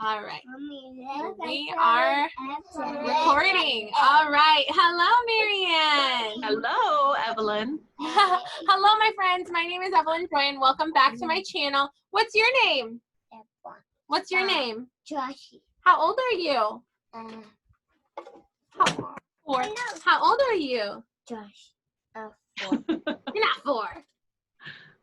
All right. We are recording. All right. Hello, Marianne. Hello, Evelyn. Hello, my friends. My name is Evelyn Joy, and welcome back to my channel. What's your name? What's your name? Joshi. How old are you? 4. How old are you? Josh. 4. You're not 4.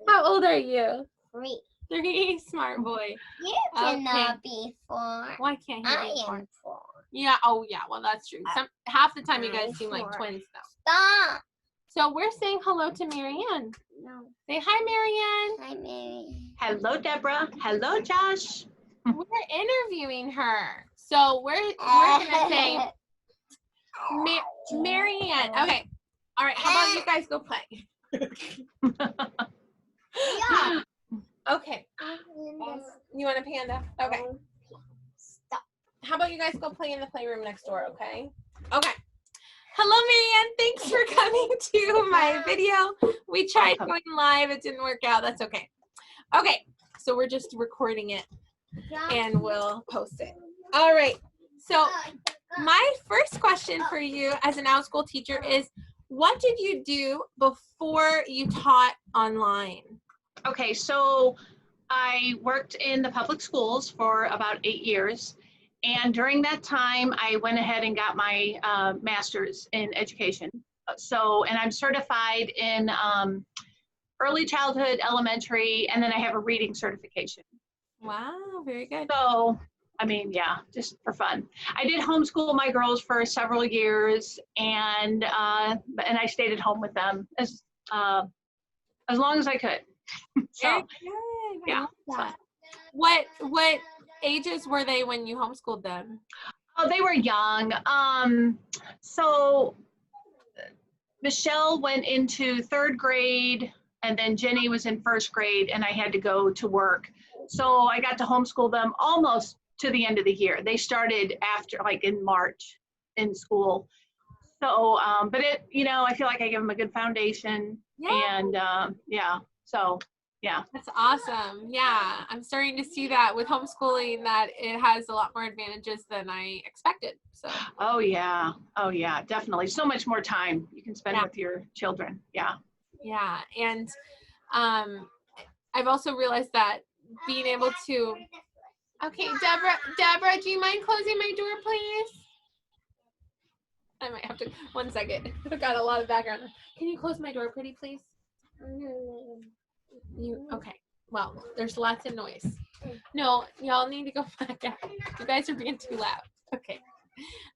How old are you? 3. 3. Smart boy. You cannot be 4. Why can't he I be 4? am 4. Yeah. Oh, yeah. Well, that's true. Half the time you guys seem like 4. twins, though. Stop. So we're saying hello to Marianne. No. Say hi, Marianne. Hi, Mary. Hello, Deborah. Hello, Josh. We're interviewing her. So we're gonna say Marianne. Okay. All right. How about you guys go play? Yeah. Okay. You want a panda? Okay. Stop. How about you guys go play in the playroom next door? Okay. Okay. Hello, Marianne. Thanks for coming to my video. We tried going live. It didn't work out. That's okay. Okay. So we're just recording it and we'll post it. All right. So my first question for you as an Outschool teacher is, what did you do before you taught online? Okay, so I worked in the public schools for about 8 years. And during that time, I went ahead and got my master's in education. And I'm certified in early childhood, elementary, and then I have a reading certification. Wow, very good. So, I mean, yeah, just for fun. I did homeschool my girls for several years, and I stayed at home with them as long as I could. So, very good. yeah. What ages were they when you homeschooled them? Oh, they were young. So Michelle went into 3rd grade, and then Jenny was in 1st grade, and I had to go to work. So I got to homeschool them almost to the end of the year. They started after, like in March in school. So, but I feel like I give them a good foundation. Yeah. And yeah, so yeah. That's awesome. Yeah, I'm starting to see that with homeschooling that it has a lot more advantages than I expected. So. Oh yeah, definitely. So much more time you can spend with your children. Yeah. Yeah, and I've also realized that being able to. Okay, Deborah, do you mind closing my door, please? I might have to. 1 second. I've got a lot of background. Can you close my door, pretty please? Okay. Well, there's lots of noise. No, y'all need to go back out. You guys are being too loud. Okay.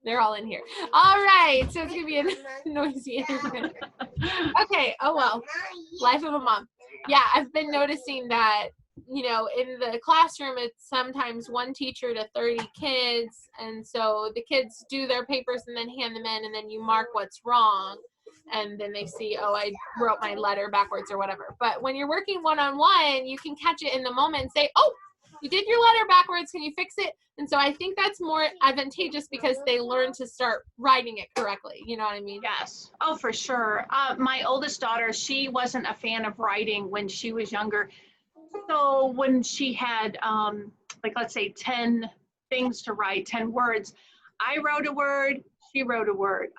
They're all in here. All right. So it's going to be a noisy interview. Okay. Oh, well. Life of a mom. Yeah, I've been noticing that, in the classroom, it's sometimes 1 teacher to 30 kids. And so the kids do their papers and then hand them in, and then you mark what's wrong. And then they see, oh, I wrote my letter backwards or whatever. But when you're working one-on-one, you can catch it in the moment and say, oh, you did your letter backwards. Can you fix it? And so I think that's more advantageous because they learn to start writing it correctly. You know what I mean? Yes. Oh, for sure. My oldest daughter, she wasn't a fan of writing when she was younger. So when she had, let's say 10 things to write, 10 words, I wrote a word. She wrote a word.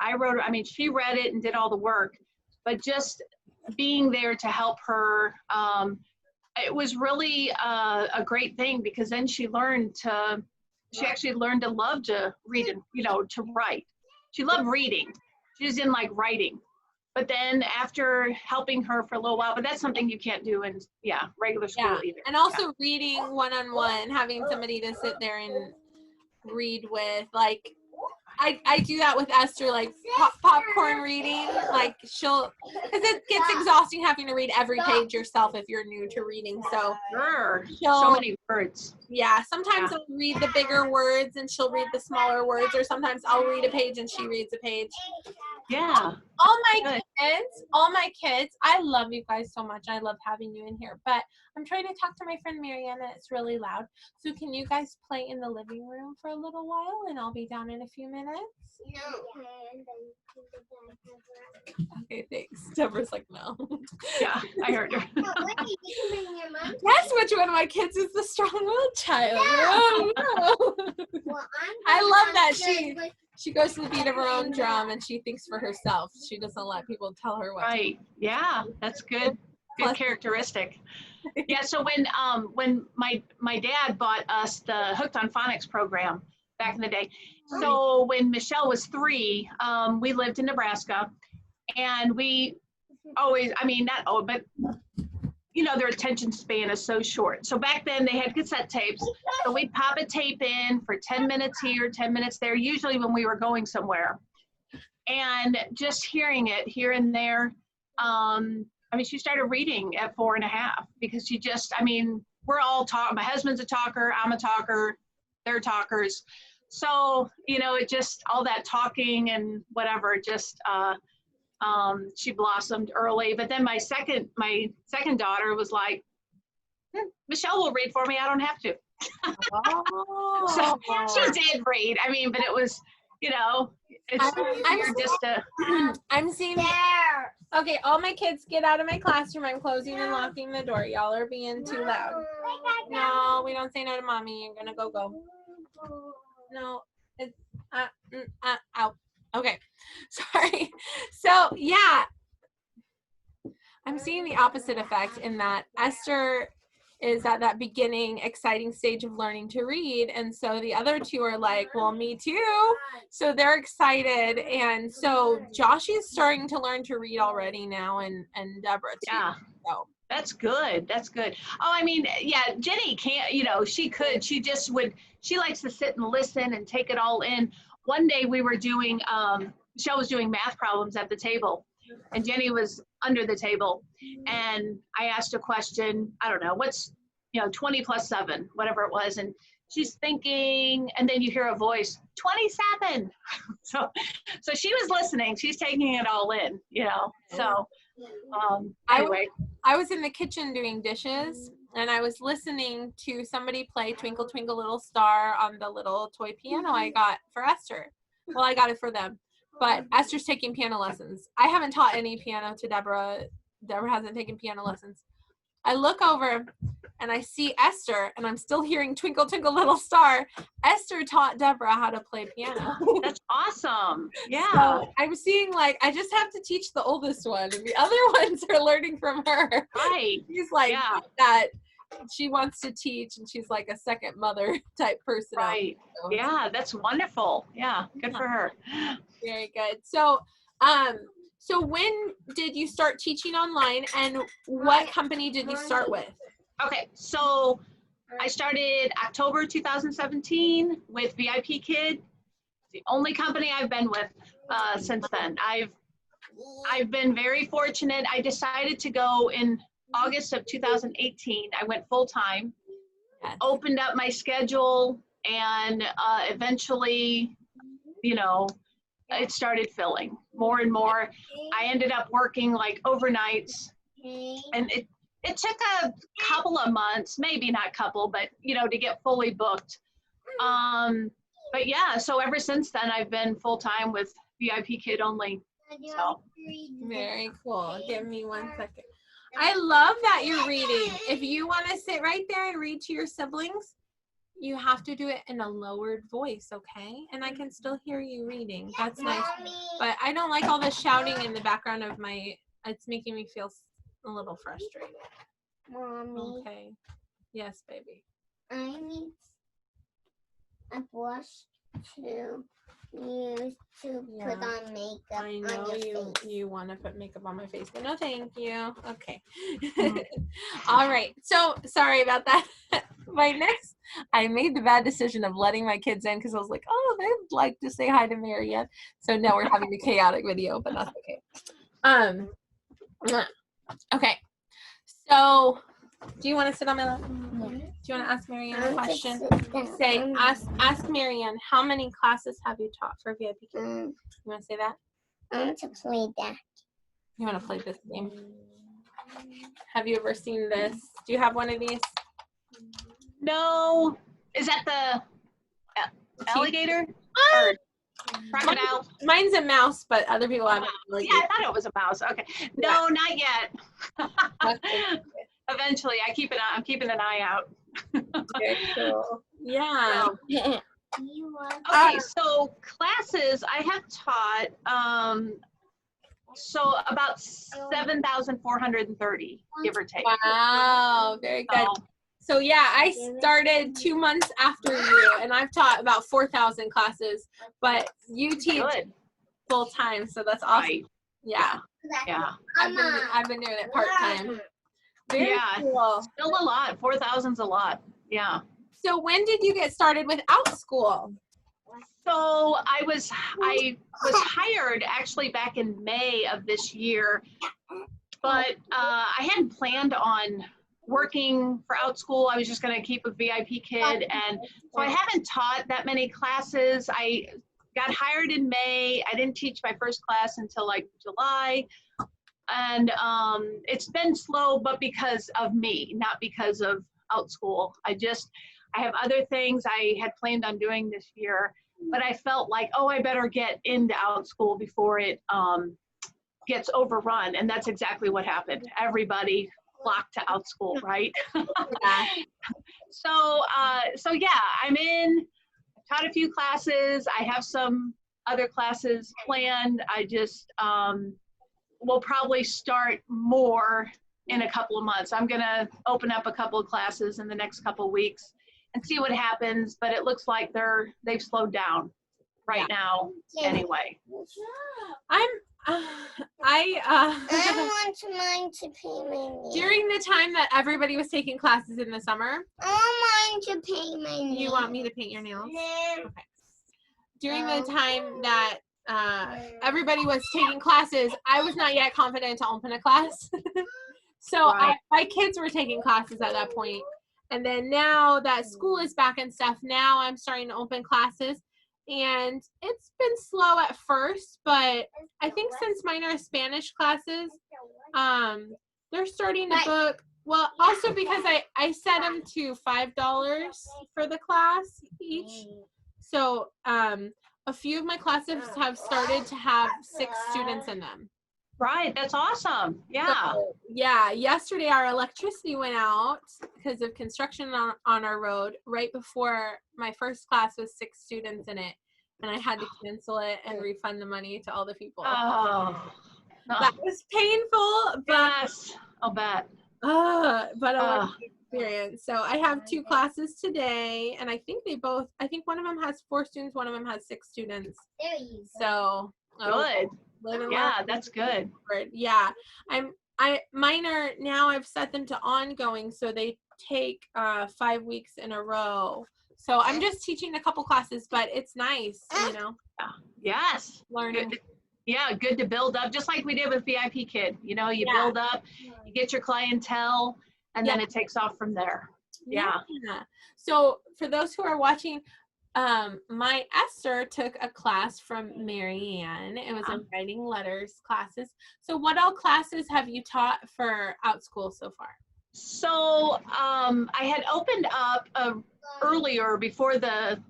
She read it and did all the work, but just being there to help her, it was really a great thing because then she actually learned to love to read and, to write. She loved reading. She was in like writing, but then after helping her for a little while, but that's something you can't do in regular school either. And also reading one-on-one, having somebody to sit there and read with, like, I do that with Esther, like popcorn reading, like because it gets exhausting having to read every page yourself if you're new to reading. So sure, so many words. Yeah, sometimes I'll read the bigger words and she'll read the smaller words, or sometimes I'll read a page and she reads a page. Yeah. All my kids, I love you guys so much. I love having you in here, but I'm trying to talk to my friend Marianne and it's really loud. So can you guys play in the living room for a little while and I'll be down in a few minutes? No. Okay, thanks. Deborah's like, no. Yeah, I heard her. Guess which one of my kids is the strong-willed child? Oh, no. I love that she goes to the beat of her own drum and she thinks for herself. She doesn't let people tell her what. Right. Yeah, that's good. Good characteristic. Yeah. So when my dad bought us the Hooked on Phonics program back in the day. So when Michelle was 3, we lived in Nebraska, and we always, I mean, not oh, but you know, their attention span is so short. So back then they had cassette tapes. So we'd pop a tape in for 10 minutes here, 10 minutes there, usually when we were going somewhere. And just hearing it here and there, I mean, she started reading at 4.5 because she just, I mean, we're all talk. My husband's a talker, I'm a talker, they're talkers. So, you know, it just, all that talking and whatever, just, she blossomed early. But then my second daughter was like, Michelle will read for me, I don't have to. Oh. So she did read. I mean, but it was, you know, I'm seeing okay, all my kids get out of my classroom. I'm closing and locking the door. Y'all are being too loud. No, we don't say no to mommy. You're gonna go. No, it's out. Okay, sorry. So yeah, I'm seeing the opposite effect in that Esther is at that beginning exciting stage of learning to read, and so the other two are like, well, me too. So they're excited, and so Josh is starting to learn to read already now, and Deborah too. Yeah. So that's good. That's good. Oh, I mean, yeah, Jenny can't, you know, she could, she just would, she likes to sit and listen and take it all in. One day we were doing, Michelle was doing math problems at the table, and Jenny was under the table, and I asked a question, I don't know, what's, you know, 20 plus 7, whatever it was, and she's thinking, and then you hear a voice, 27. So she was listening, she's taking it all in, you know, so anyway. I was in the kitchen doing dishes, and I was listening to somebody play Twinkle Twinkle Little Star on the little toy piano I got for Esther. Well, I got it for them, but Esther's taking piano lessons. I haven't taught any piano to Deborah. Deborah hasn't taken piano lessons. I look over and I see Esther, and I'm still hearing Twinkle Twinkle Little Star. Esther taught Deborah how to play piano. That's awesome. Yeah. So I'm seeing, like, I just have to teach the oldest one, and the other ones are learning from her. Right. She's like that. She wants to teach, and she's like a second mother type person. Right. So yeah, that's wonderful. Yeah, good for her. Very good. So, so when did you start teaching online, and what company did you start with? Okay, so I started October 2017 with VIPKID. The only company I've been with since then. I've been very fortunate. I decided to go in August of 2018. I went full time, opened up my schedule, and eventually, you know, it started filling more and more. I ended up working like overnights, and it took a couple of months, maybe not couple, but you know, to get fully booked. But yeah, so ever since then, I've been full time with VIPKID only. So very cool. Give me 1 second. I love that you're reading. If you want to sit right there and read to your siblings, you have to do it in a lowered voice, okay? And I can still hear you reading. That's nice. But I don't like all the shouting in the background of my, it's making me feel a little frustrated. Mommy. Okay. Yes, baby. I need a brush to use to put on makeup. I know on your face. you want to put makeup on my face, but no, thank you. Okay. All right. So sorry about that. I made the bad decision of letting my kids in because I was like, oh, they'd like to say hi to Marianne. So now we're having a chaotic video, but that's okay. Okay. So do you want to sit on my lap? Do you want to ask Marianne a question? Say, ask Marianne, how many classes have you taught for VIPKID? You want to say that? I want to play that. You want to play this game? Have you ever seen this? Do you have one of these? no, is that the alligator or crocodile? Mine's a mouse, but other people have. Yeah, I thought it was a mouse. Okay, no, not yet. Eventually, I'm keeping an eye out. Very cool. Yeah. You Okay, so classes I have taught, so about 7,430, give or take. Wow, very good. So yeah, I started 2 months after you, and I've taught about 4,000 classes, but you teach full time, so that's awesome. Right. Yeah. Yeah. I've been doing it part time. Very cool. Still a lot. 4,000's a lot. Yeah. So when did you get started with Outschool? So I was hired actually back in May of this year, but I hadn't planned on working for Outschool. I was just going to keep a VIPKID, and so I haven't taught that many classes. I got hired in May. I didn't teach my first class until like July, and it's been slow, but because of me, not because of Outschool. I have other things I had planned on doing this year, but I felt like, oh, I better get into Outschool before it gets overrun. And that's exactly what happened. Everybody flocked to Outschool, right? Yeah. So yeah, I've taught a few classes. I have some other classes planned. I just will probably start more in a couple of months. I'm gonna open up a couple of classes in the next couple of weeks and see what happens, but it looks like they've slowed down right now anyway. I want mine to pay my name. During the time that everybody was taking classes in the summer, I want mine to paint my nails. you want me to paint your nails? No. Okay. During the time that everybody was taking classes, I was not yet confident to open a class. So my kids were taking classes at that point. And then now that school is back and stuff, now I'm starting to open classes. And it's been slow at first, but I think since mine are Spanish classes, they're starting to book. Well, also because I set them to $5 for the class each. So a few of my classes have started to have 6 students in them. Right, that's awesome. Yeah. So, yeah, yesterday our electricity went out because of construction on our road right before my first class with 6 students in it, and I had to cancel it and refund the money to all the people. Oh. That was painful, but yes, I'll bet. But a learning experience. So I have 2 classes today, and I think one of them has 4 students, one of them has 6 students. There you go. So good. Yeah, that's good. Yeah, mine are now. I've set them to ongoing, so they take 5 weeks in a row. So I'm just teaching a couple classes, but it's nice, you know. Yes. Learning. Good. Yeah, good to build up, just like we did with VIPKID. You know, you build up, you get your clientele, and then it takes off from there. Yeah. So for those who are watching, my Esther took a class from Marianne. It was a writing letters classes. So what all classes have you taught for Outschool so far? So I had opened up earlier before the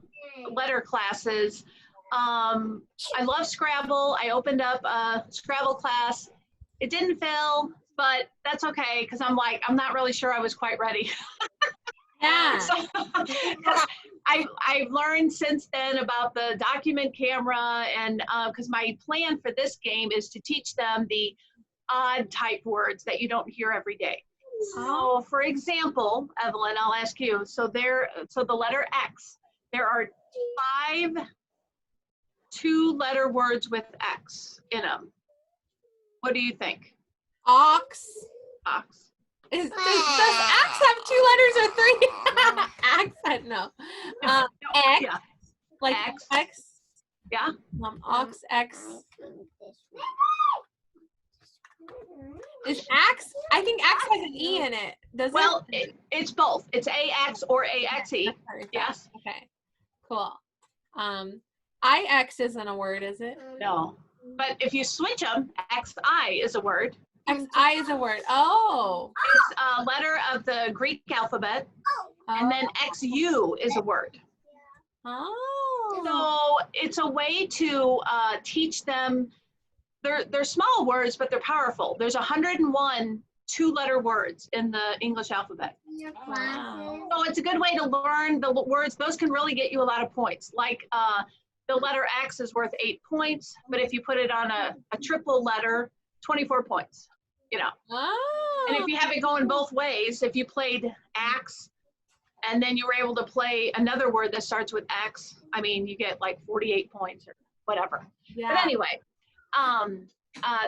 letter classes. I love Scrabble. I opened up a Scrabble class. It didn't fill, but that's okay because I'm not really sure I was quite ready. Yeah. So, I've learned since then about the document camera, and because my plan for this game is to teach them the odd type words that you don't hear every day. So for example, Evelyn, I'll ask you, so the letter X, there are 5 2-letter words with X in them. What do you think? Ox. Ox. Does X have 2 letters or 3? Accent, no. X. Yeah. Like X. Yeah. Ox, X. Is Ax? I think X has an E in it. Does it? Well, it's both. It's AX or AXE. Yes. Okay. Cool. IX isn't a word, is it? No. But if you switch them, XI is a word. XI is a word. Oh. It's a letter of the Greek alphabet. And then XU is a word. Oh. So it's a way to teach them. They're small words, but they're powerful. There's 101 2-letter words in the English alphabet. Wow. So it's a good way to learn the words. Those can really get you a lot of points. Like the letter X is worth 8 points, but if you put it on a triple letter, 24 points, you know. Oh. And if you have it going both ways, if you played Axe and then you were able to play another word that starts with X, I mean, you get like 48 points or whatever. Yeah. But anyway,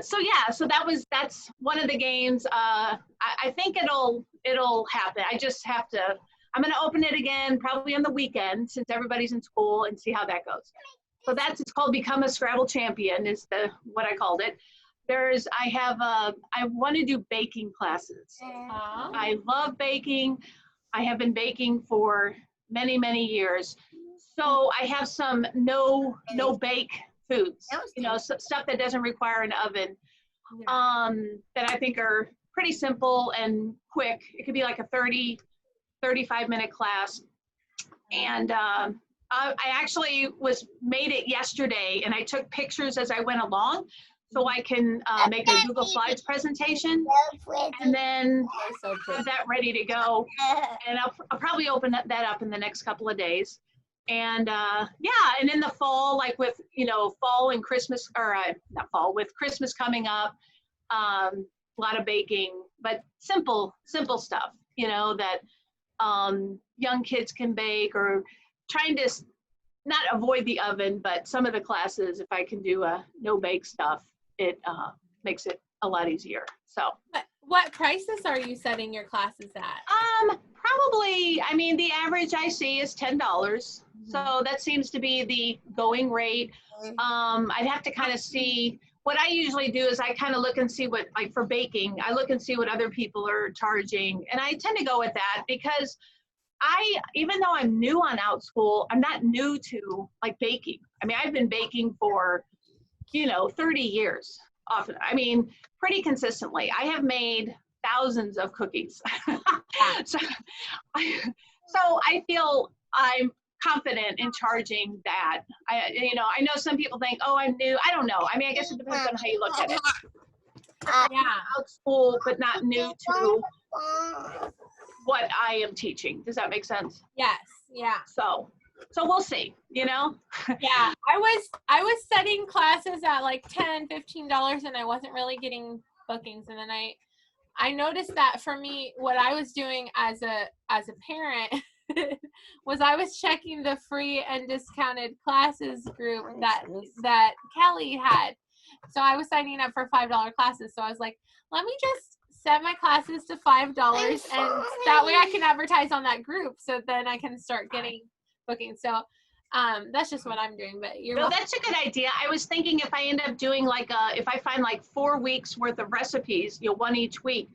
so yeah, so that's one of the games. I think it'll happen. I just have to, I'm gonna open it again, probably on the weekend since everybody's in school, and see how that goes. So it's called Become a Scrabble Champion is what I called it. I want to do baking classes. I love baking. I have been baking for many, many years. So I have some no bake foods, you know, stuff that doesn't require an oven, that I think are pretty simple and quick. It could be like a 35-minute class. And I actually made it yesterday, and I took pictures as I went along, so I can make a Google Slides presentation, and then have that ready to go. And I'll probably open that up in the next couple of days. And yeah, and in the fall, like with, you know, fall and Christmas, or not fall, with Christmas coming up, a lot of baking, but simple stuff, you know, that young kids can bake, or trying to not avoid the oven, but some of the classes, if I can do no bake stuff, it makes it a lot easier. So what prices are you setting your classes at? Probably, I mean, the average I see is $10. So that seems to be the going rate. I'd have to kind of see. What I usually do is I kind of look and see what, like for baking, I look and see what other people are charging. And I tend to go with that because even though I'm new on Outschool, I'm not new to like baking. I mean, I've been baking for, you know, 30 years often. I mean, pretty consistently. I have made thousands of cookies. So I feel I'm confident in charging that. I know some people think, oh, I'm new. I don't know. I mean, I guess it depends on how you look at it. Yeah. Outschool, but not new to what I am teaching. Does that make sense? Yes. Yeah. So we'll see, you know? Yeah. I was setting classes at like $10, $15, and I wasn't really getting bookings. And then I noticed that for me, what I was doing as a parent was I was checking the free and discounted classes group that Kelly had. So I was signing up for $5 classes. So I was like, let me just set my classes to $5, and that way I can advertise on that group. So then I can start getting bookings. So that's just what I'm doing. But that's a good idea. I was thinking if I end up doing like if I find like 4 weeks worth of recipes, you know, one each week,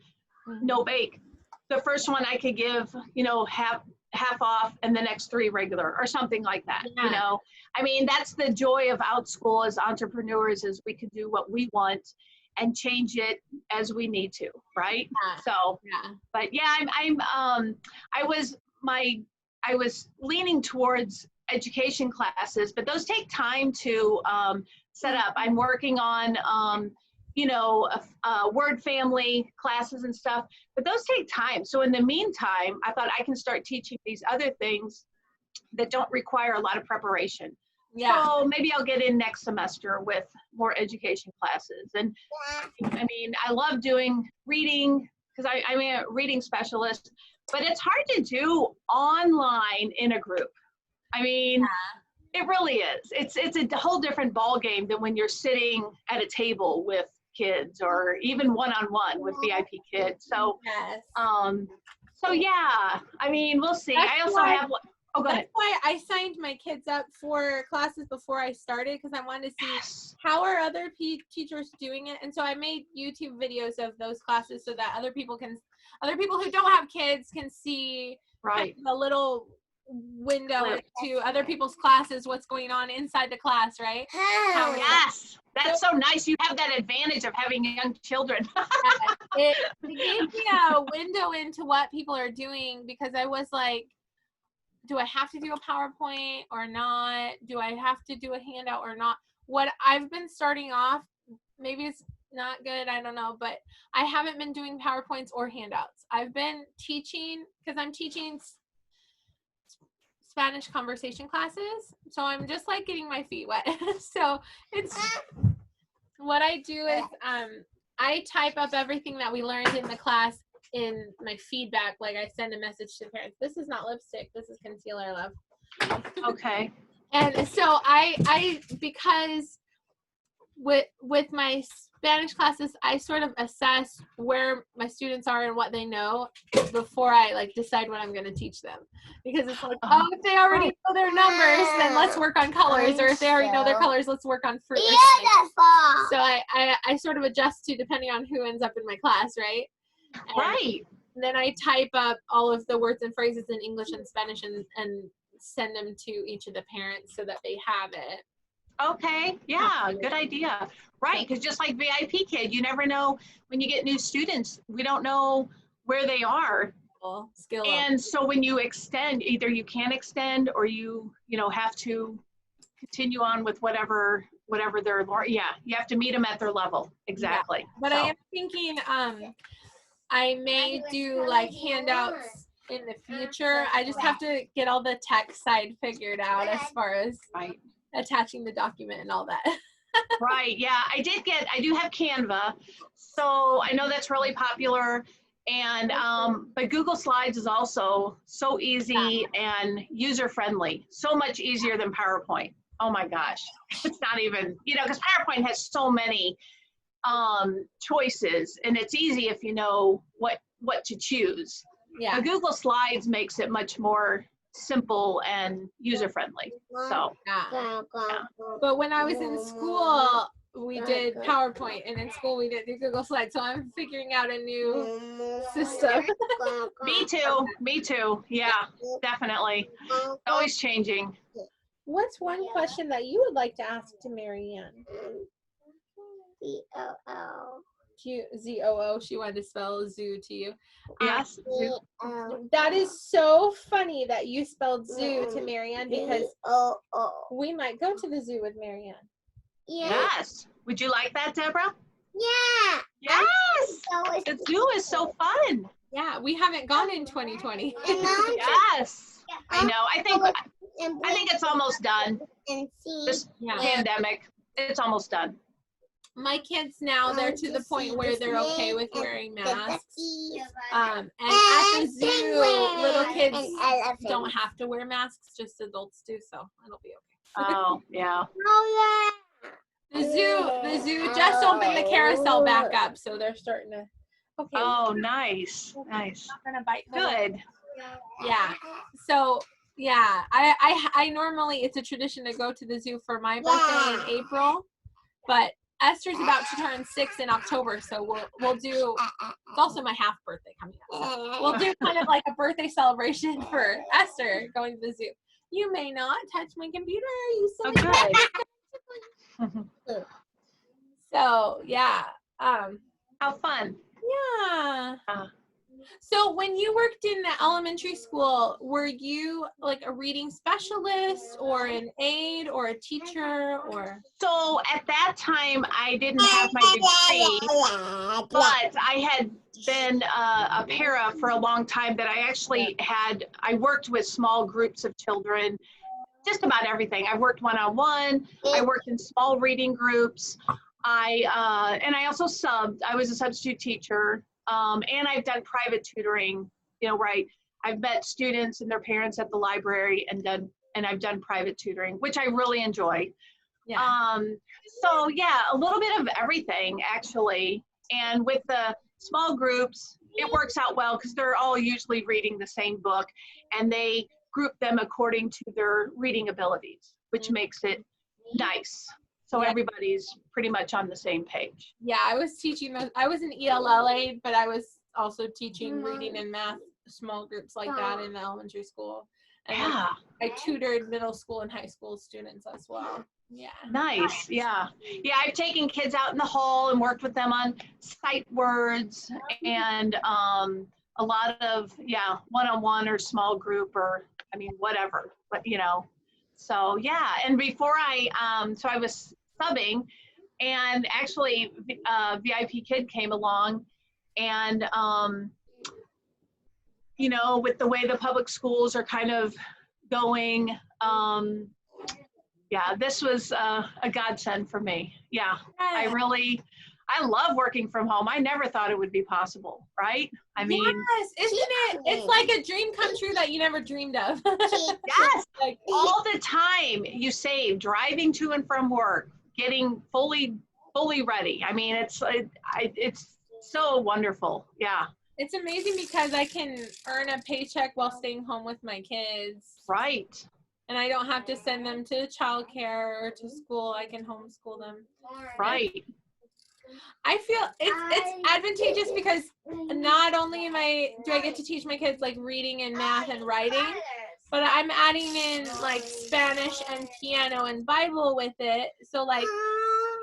no bake. The first one I could give, you know, half off, and the next 3 regular, or something like that. Yeah. You know, I mean, that's the joy of Outschool as entrepreneurs, is we can do what we want and change it as we need to, right? Yeah. So, yeah. But yeah, I was leaning towards education classes, but those take time to set up. I'm working on you know, word family classes and stuff, but those take time. So in the meantime, I thought I can start teaching these other things that don't require a lot of preparation. Yeah. So maybe I'll get in next semester with more education classes. And I mean, I love doing reading because I'm a reading specialist, but it's hard to do online in a group. I mean, it really is. It's a whole different ball game than when you're sitting at a table with kids, or even one-on-one with VIPKID. So, yes. So yeah, I mean, we'll see. I also have. Oh, go ahead. That's why I signed my kids up for classes before I started, because I wanted to see how are other teachers doing it, and so I made YouTube videos of those classes so that other people who don't have kids can see the little window to other people's classes, what's going on inside the class, right? Yes, that's so nice. You have that advantage of having young children. It gave me a window into what people are doing, because I was like, do I have to do a PowerPoint or not? Do I have to do a handout or not? What I've been starting off, maybe it's not good. I don't know, but I haven't been doing PowerPoints or handouts. I've been teaching because I'm teaching Spanish conversation classes. So I'm just like getting my feet wet. So it's what I do is I type up everything that we learned in the class in my feedback. Like I send a message to parents. This is not lipstick. This is concealer, love. Okay. And so I because with my Spanish classes, I sort of assess where my students are and what they know before I like decide what I'm going to teach them. Because it's like, oh, if they already know their numbers, then let's work on colors. Or if they already know their colors, let's work on fruit. So I sort of adjust to depending on who ends up in my class, right? And Right. then I type up all of the words and phrases in English and Spanish and send them to each of the parents so that they have it. Okay, yeah, good idea. Right, because just like VIPKID, you never know when you get new students, we don't know where they are. Skill And so when you extend, either you can extend or you have to continue on with whatever they're, yeah, you have to meet them at their level. Exactly. Yeah. But I am thinking I may do like handouts in the future. I just have to get all the tech side figured out as far as attaching the document and all that. Right, yeah, I do have Canva, so I know that's really popular, and but Google Slides is also so easy and user-friendly, so much easier than PowerPoint. Oh my gosh, it's not even, because PowerPoint has so many choices, and it's easy if you know what to choose. Yeah. But Google Slides makes it much more simple and user-friendly. So yeah. But when I was in school, we did PowerPoint, and in school we did the Google Slides. So I'm figuring out a new system. Me too. Yeah, definitely. Always changing. What's one question that you would like to ask to Marianne? Z-O-O. She wanted to spell zoo to you. Yes. That is so funny that you spelled zoo to Marianne, because we might go to the zoo with Marianne. Yes. Would you like that, Deborah? Yeah. Yes. The zoo is so fun. Yeah, we haven't gone in 2020. Yes. I know. I think it's almost done. This pandemic, it's almost done. My kids now, they're to the point where they're okay with wearing masks. And at the zoo, little kids don't have to wear masks, just adults do, so it'll be okay. Oh, yeah. The zoo just opened the carousel back up, so they're starting to. Okay. Oh, nice. Not gonna bite. Good. Yeah. So yeah, I normally, it's a tradition to go to the zoo for my birthday in April, but Esther's about to turn 6 in October, so we'll do. It's also my half birthday coming up. So we'll do kind of like a birthday celebration for Esther going to the zoo. You may not touch my computer. You silly Good. So yeah. How fun. Yeah. So when you worked in the elementary school, were you like a reading specialist or an aide or a teacher or? So at that time, I didn't have my degree, but I had been a para for a long time that I worked with small groups of children, just about everything. I worked one-on-one, I worked in small reading groups. And I also subbed. I was a substitute teacher. And I've done private tutoring, I've met students and their parents at the library and I've done private tutoring, which I really enjoy. Yeah. So yeah, a little bit of everything actually. And with the small groups, it works out well because they're all usually reading the same book and they group them according to their reading abilities, which makes it nice. So everybody's pretty much on the same page. Yeah, I was teaching, I was an ELL aide, but I was also teaching reading and math small groups like that in the elementary school. And I tutored middle school and high school students as well. Yeah. Nice. Yeah. Yeah, I've taken kids out in the hall and worked with them on sight words and a lot of, one-on-one or small group or, whatever, but So yeah, and before I was subbing And actually, VIPKID came along, and you know, with the way the public schools are kind of going, yeah, this was a godsend for me. Yeah, I love working from home. I never thought it would be possible, right? I mean, yes, isn't it? It's like a dream come true that you never dreamed of. yes, Like, all the time you save driving to and from work, getting fully ready. I mean, it's so wonderful. Yeah. it's amazing because I can earn a paycheck while staying home with my kids. Right. And I don't have to send them to childcare or to school. I can homeschool them. Right. I feel it's advantageous because not only do I get to teach my kids like reading and math and writing, but I'm adding in like Spanish and piano and Bible with it. So like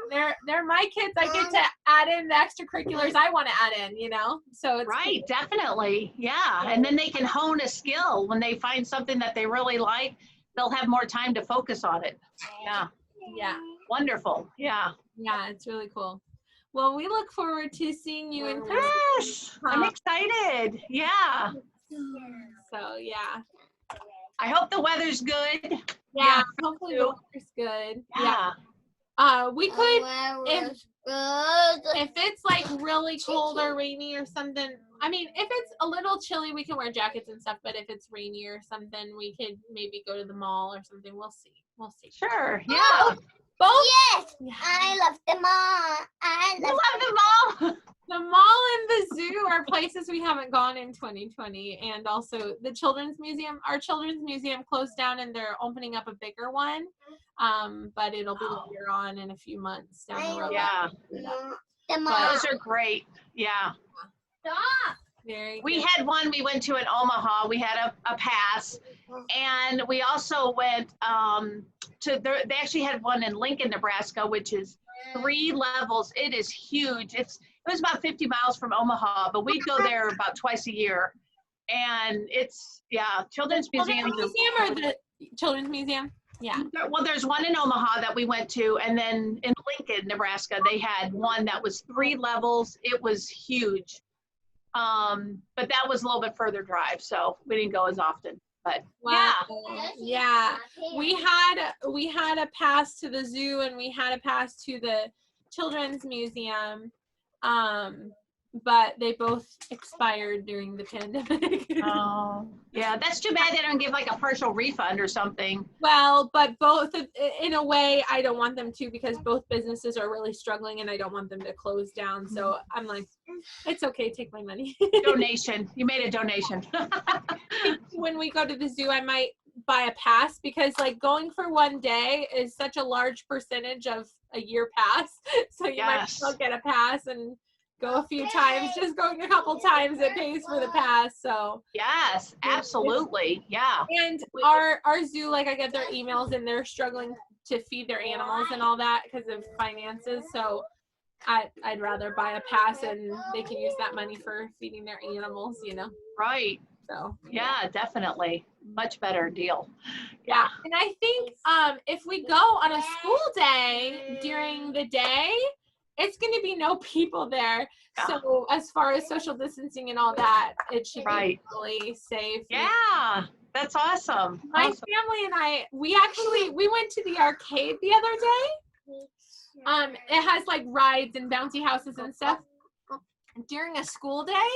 they're my kids. I get to add in the extracurriculars I want to add in, you know? So it's right, cool. definitely. Yeah. And then they can hone a skill when they find something that they really like, they'll have more time to focus on it. Yeah. Yeah. Wonderful. Yeah. Yeah, it's really cool. Well, we look forward to seeing you in person. Yes, I'm excited. Yeah. So yeah. I hope the weather's good. Yeah, hopefully the weather's good. Yeah. We could if it's like really cold or rainy or something. I mean, if it's a little chilly, we can wear jackets and stuff. But if it's rainy or something, we could maybe go to the mall or something. We'll see. We'll see. Sure. Yeah. Both. Yes, I love them all. I You love love them all. The mall and the zoo are places we haven't gone in 2020, and also the children's museum. Our children's museum closed down, and they're opening up a bigger one. But it'll be later on in a few months down the road. Yeah. them all. Those are great. Yeah. Stop. Very We good. had one we went to in Omaha. We had a pass. And we also went they actually had one in Lincoln, Nebraska, which is 3 levels. It is huge. It was about 50 miles from Omaha, but we go there about twice a year. And it's, yeah, children's museums. Museum or the children's museum? Yeah. Well, there's one in Omaha that we went to, and then in Lincoln, Nebraska, they had one that was 3 levels. It was huge. But that was a little bit further drive, so we didn't go as often. But Wow. yeah. Yeah. We had a pass to the zoo and we had a pass to the children's museum. But they both expired during the pandemic. Oh, yeah, that's too bad they don't give like a partial refund or something. Well, but both, in a way, I don't want them to because both businesses are really struggling and I don't want them to close down. So I'm like, it's okay, take my money. Donation. You made a donation. When we go to the zoo, I might buy a pass because like going for one day is such a large percentage of a year pass. So you might as well get a pass and go a few times. Just going a couple times, it pays for the pass. So yes, absolutely. Yeah. And our zoo, like I get their emails and they're struggling to feed their animals and all that because of finances. So I'd rather buy a pass and they can use that money for feeding their animals, you know? Right. So yeah, definitely. Much better deal. Yeah. And I think if we go on a school day during the day, it's going to be no people there. Yeah. So as far as social distancing and all that, it should be really safe. Yeah, that's awesome. My family and I, we went to the arcade the other day. It has like rides and bouncy houses and stuff. During a school day,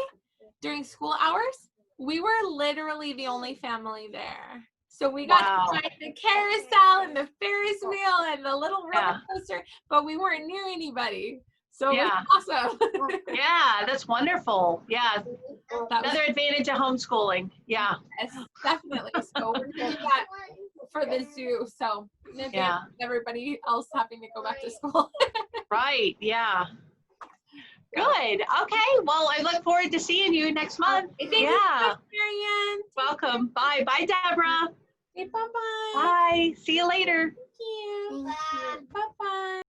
during school hours, we were literally the only family there. So we got to ride the carousel and the Ferris wheel and the little roller coaster, but we weren't near anybody. So it was awesome. Yeah, that's wonderful. Yeah. Another advantage of homeschooling. Yeah. Yes, definitely. So we're doing that for the zoo. So everybody else having to go back to school. Right. Yeah. Good. Okay. Well, I look forward to seeing you next month. Thank you so much, Marianne. Welcome. Bye. Bye, Deborah. Okay, bye-bye. Bye. See you later. Thank you. Bye-bye.